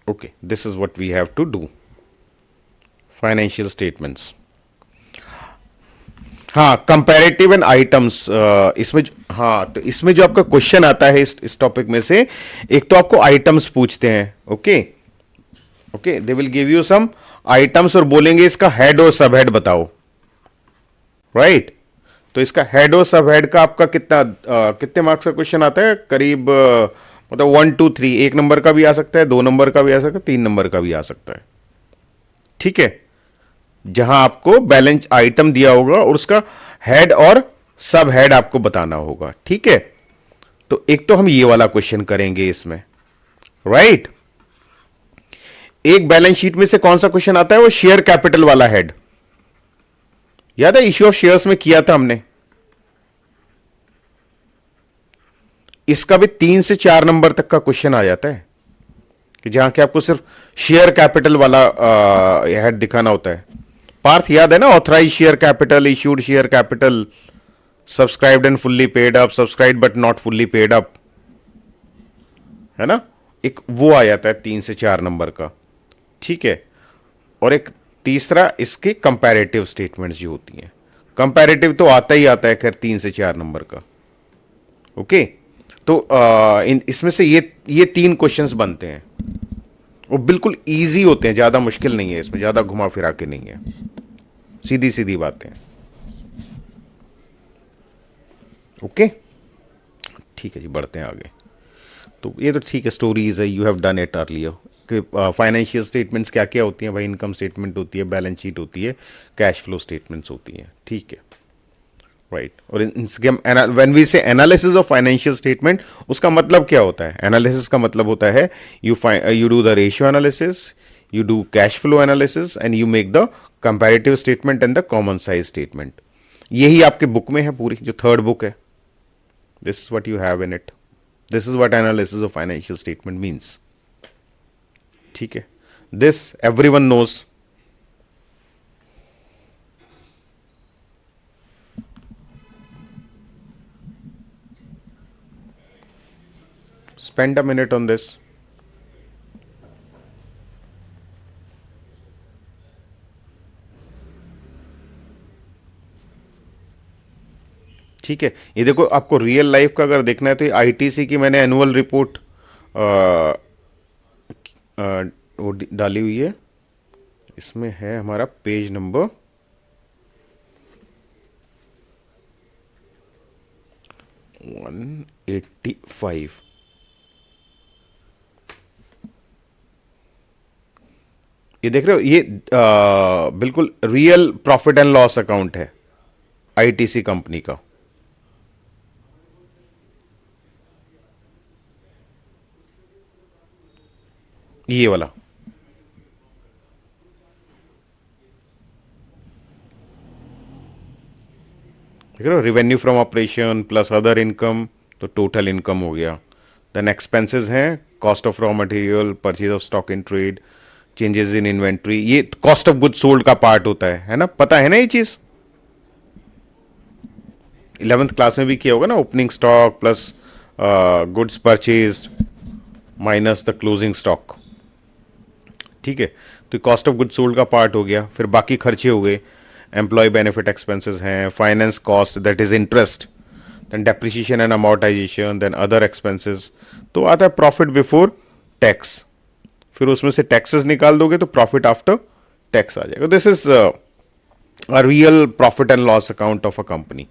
Okay, this is what we have to do. Financial statements. हाँ, comparative and items, इसमें हाँ, तो इसमें जो आपका क्वेश्चन आता है इस टॉपिक में से, एक तो आपको आइटम्स पूछते हैं. Okay, okay, they will give you some items और बोलेंगे इसका हेड और सब हेड बताओ. राइट, तो इसका हेड और सब हेड का आपका कितने मार्क्स का क्वेश्चन आता है? करीब मतलब 1 2 3, 1 नंबर का भी आ सकता है, 2 नंबर का भी आ सकता है, 3 नंबर का भी आ सकता है. ठीक है, जहां आपको बैलेंस आइटम दिया होगा और उसका हेड और सब हेड आपको बताना होगा. ठीक है, तो एक तो हम ये वाला क्वेश्चन करेंगे इसमें. राइट, एक बैलेंस शीट में से कौन सा क्वेश्चन आता है? वो शेयर कैपिटल वाला हेड. याद है, इश्यू ऑफ शेयर्स में किया था हमने. इसका भी 3 से 4 नंबर तक का क्वेश्चन आ जाता है कि जहां के आपको सिर्फ शेयर कैपिटल वाला हेड दिखाना होता है. पार्थ याद है ना? Authorise share capital, issued share capital, subscribed and fully paid up, subscribe but not fully paid up, है ना? एक वो आ जाता है 3 से 4 नंबर का. ठीक है, और एक तीसरा इसके कंपैरेटिव स्टेटमेंट्स जो होती हैं. कंपैरेटिव तो आता ही आता है खैर 3 से 4 नंबर का. ओके, तो इसमें से ये 3 क्वेश्चंस बनते हैं. वो बिल्कुल इजी होते हैं, ज्यादा मुश्किल नहीं है, इसमें ज्यादा घुमा फिरा के नहीं है, सीधी सीधी बातें. ओके, ठीक है जी, बढ़ते हैं आगे. तो ये तो ठीक है, स्टोरीज है, you have done it earlier. कि फाइनेंशियल स्टेटमेंट्स क्या क्या होती हैं भाई? इनकम स्टेटमेंट होती है, बैलेंस शीट होती है, कैश फ्लो स्टेटमेंट्स होती हैं. ठीक है, राइट. और इनके हम व्हेन वी से एनालिसिस ऑफ फाइनेंशियल स्टेटमेंट, उसका मतलब क्या होता है? एनालिसिस का मतलब होता है you do the ratio analysis, you do cash flow analysis and you make the comparative statement and the common size statement. यही आपके बुक में है पूरी, जो थर्ड बुक है. This is what you have in it. This is what analysis of financial statement means. ठीक है, this everyone knows. Spend a minute on this. ठीक है, ये देखो, आपको रियल लाइफ का अगर देखना है तो आईटीसी की मैंने एनुअल रिपोर्ट वो डाली हुई है. इसमें है हमारा पेज नंबर 185. ये देख रहे हो, ये बिल्कुल real profit and loss account है आईटीसी कंपनी का. ये वाला देख रहे हो, revenue from operation plus other income, तो टोटल इनकम हो गया. देन एक्सपेंसेस हैं, cost of raw material, purchase of stock in trade, changes in inventory. ये कॉस्ट ऑफ गुड्स सोल्ड का पार्ट होता है ना? पता है ना ये चीज? 11th क्लास में भी किया होगा ना, opening stock plus goods purchased minus the closing stock. ठीक है, तो कॉस्ट ऑफ गुड्स सोल्ड का पार्ट हो गया. फिर बाकी खर्चे हो गए, एम्प्लॉय बेनिफिट एक्सपेंसेस हैं, finance cost that is interest, then depreciation and amortisation, then other expenses. तो आता है प्रॉफिट बिफोर टैक्स. फिर उसमें से टैक्सेस निकाल दोगे तो प्रॉफिट आफ्टर टैक्स आ जाएगा. This is a real profit and loss account of a company,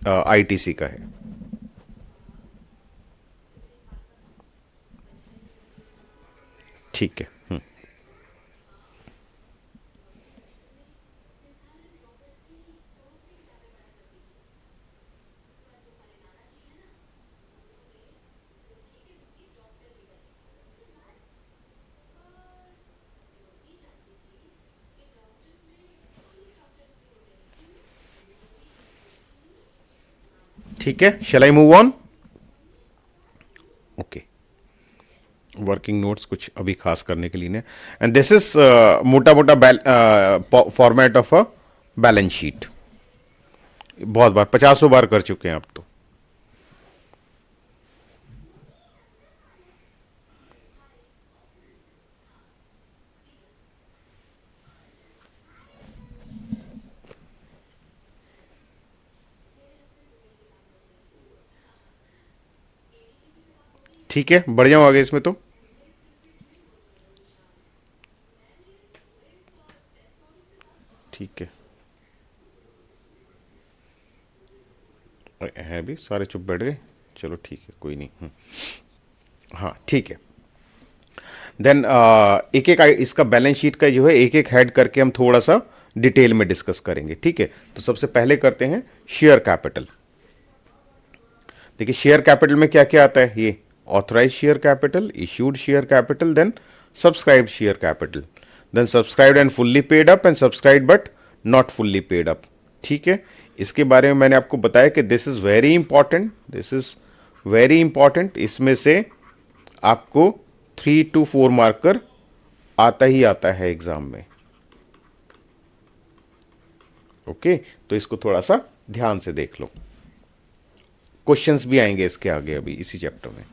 ITC का है. ठीक है. ठीक है, shall I move on? Okay, working notes कुछ अभी खास करने के लिए ने. एंड दिस इज मोटा मोटा format of a balance sheet. बहुत बार, 50 बार कर चुके हैं आप तो. ठीक है, बढ़ जाऊं आगे इसमें तो। ठीक है भी सारे चुप बैठ गए, चलो ठीक है कोई नहीं। हाँ ठीक है। देन एक एक इसका बैलेंस शीट का जो है एक एक हेड करके हम थोड़ा सा डिटेल में डिस्कस करेंगे, ठीक है। तो सबसे पहले करते हैं शेयर कैपिटल। देखिए शेयर कैपिटल में क्या क्या आता है, ये authorise share capital, issued share capital, then subscribed share capital, then subscribed and fully paid up, and subscribed but not fully paid up. ठीक है, इसके बारे में मैंने आपको बताया कि this is very important, this is very important. इसमें से आपको 3 to 4 मार्कर आता ही आता है एग्जाम में। ओके, तो इसको थोड़ा सा ध्यान से देख लो, क्वेश्चंस भी आएंगे इसके आगे अभी इसी चैप्टर में।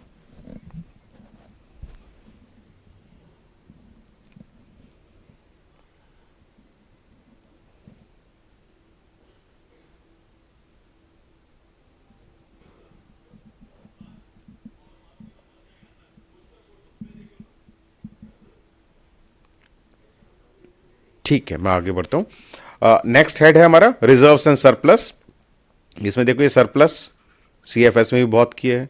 ठीक है, मैं आगे बढ़ता हूं। नेक्स्ट हेड है हमारा रिजर्व्स एंड सरप्लस। इसमें देखो ये सरप्लस सीएफएस में भी बहुत किया है,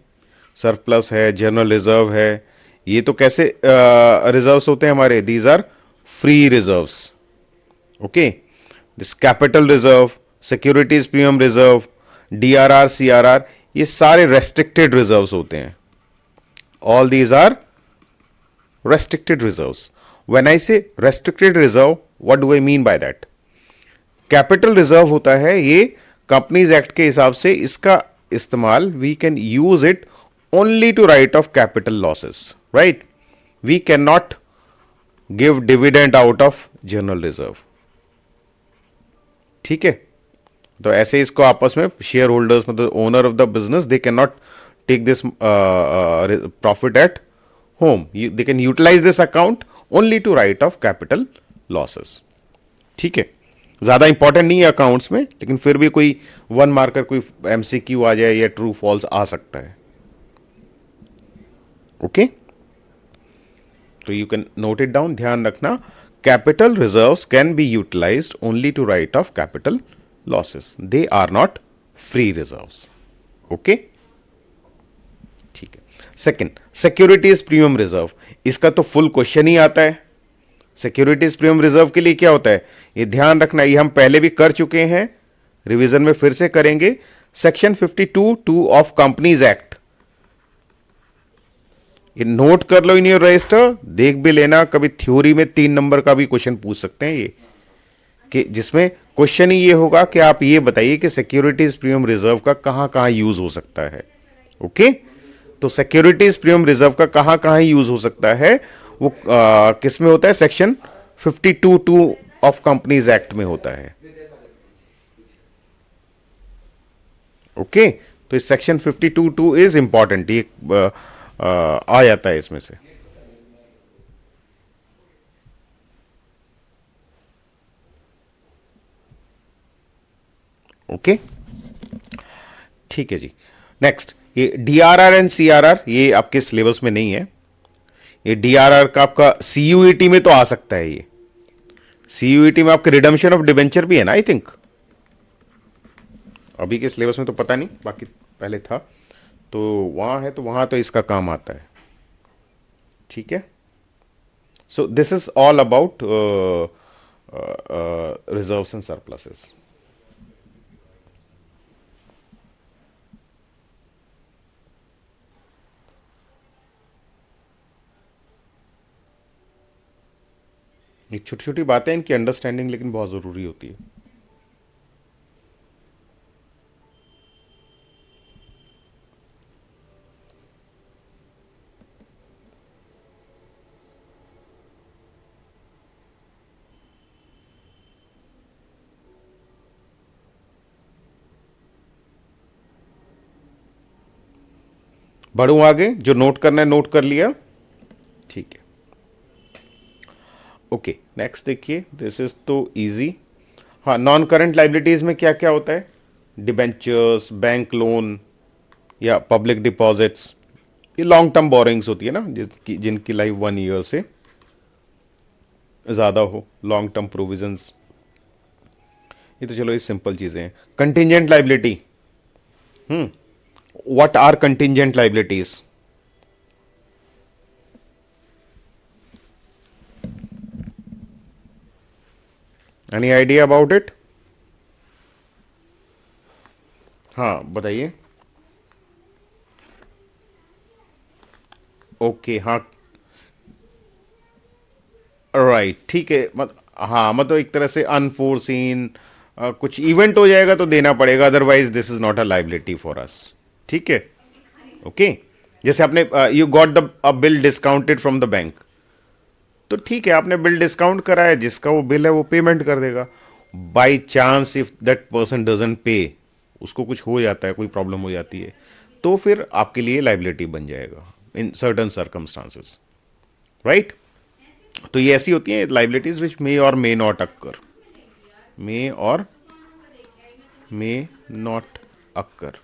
सरप्लस है, जनरल रिजर्व है। ये तो कैसे रिजर्व्स होते हैं हमारे, these are free reserves. Okay, this capital reserve, securities premium reserve, DRR, CRR, ये सारे रेस्ट्रिक्टेड रिजर्व्स होते हैं। All these are restricted reserves. When I say restricted reserve, what do I mean by that? Capital reserve होता है ये companies act के हिसाब से, इसका इस्तेमाल we can use it only to write off capital losses, right. We can not give dividend out of general reserve. ठीक है, तो ऐसे इसको आपस में शेयर होल्डर्स, मतलब owner of the business, they can not take this profit at home. They can utilize this account only to write off capital losses. ठीक है, ज्यादा इंपॉर्टेंट नहीं है अकाउंट्स में, लेकिन फिर भी कोई 1 मार्कर, कोई एमसीक्यू आ जाए या ट्रू फॉल्स आ सकता है। ओके, तो you can note it down, ध्यान रखना, capital reserves can be utilised only to write off capital losses, they are not free reserves. Okay, ठीक है। Second, securities premium reserve. इसका तो फुल क्वेश्चन ही आता है। सिक्योरिटीज प्रीमियम रिजर्व के लिए क्या होता है, ये ध्यान रखना, ये हम पहले भी कर चुके हैं, रिवीजन में फिर से करेंगे। सेक्शन 52(2) ऑफ कंपनीज एक्ट, ये नोट कर लो इन योर रजिस्टर, देख भी लेना, कभी थ्योरी में 3 नंबर का भी क्वेश्चन पूछ सकते हैं ये, कि जिसमें क्वेश्चन ही ये होगा कि आप ये बताइए कि सिक्योरिटीज प्रीमियम रिजर्व का कहां कहां यूज हो सकता है। ओके, तो सिक्योरिटीज प्रीमियम रिजर्व का कहां कहां यूज हो सकता है, वो किस में होता है, सेक्शन 52(2) ऑफ कंपनीज एक्ट में होता है। ओके, तो इस सेक्शन 52(2) इज इंपॉर्टेंट, ये आ जाता है इसमें से। ओके, ठीक है जी। नेक्स्ट, ये डीआरआर एंड सीआरआर, ये आपके सिलेबस में नहीं है। ये डीआरआर का आपका सीयूईटी में तो आ सकता है, ये सीयूईटी में आपके रिडम्पशन ऑफ डिबेंचर भी है ना, आई थिंक। अभी के सिलेबस में तो पता नहीं, बाकी पहले था तो वहां है, तो वहां तो इसका काम आता है। ठीक है, so this is all about reserves and surpluses. ये छोटी छोटी बातें, इनकी अंडरस्टैंडिंग लेकिन बहुत ज़रूरी होती है। बढ़ूं आगे, जो नोट करना है नोट कर लिया, ठीक है। ओके, नेक्स्ट देखिए, दिस इज तो इजी। हाँ, नॉन करंट लाइबिलिटीज में क्या क्या होता है, डिबेंचर्स, बैंक लोन या पब्लिक डिपॉजिट्स, ये लॉन्ग टर्म बोरिंग्स होती है ना, जिनकी लाइफ 1 ईयर से ज़्यादा हो, लॉन्ग टर्म प्रोविजंस। ये तो चलो ये सिंपल चीज़ें हैं। Contingent liability, what are contingent liabilities? Any idea about it? हाँ बताइए। ओके हाँ, राइट ठीक है। हाँ मतलब एक तरह से अनफोर्सीन कुछ इवेंट हो जाएगा तो देना पड़ेगा, otherwise this is not a liability for us. ठीक है, ओके। जैसे आपने you got the a bill discounted from the bank, तो ठीक है आपने बिल डिस्काउंट कराया, जिसका वो बिल है वो पेमेंट कर देगा। By chance if that person doesn't पे, उसको कुछ हो जाता है, कोई प्रॉब्लम हो जाती है, तो फिर आपके लिए लाइबिलिटी बन जाएगा इन सर्टन सर्कमस्टांसेस, राइट। तो ये ऐसी होती हैं लाइबिलिटीज विच मे और मे नॉट अक्कर, मे और मे नॉट अक्कर।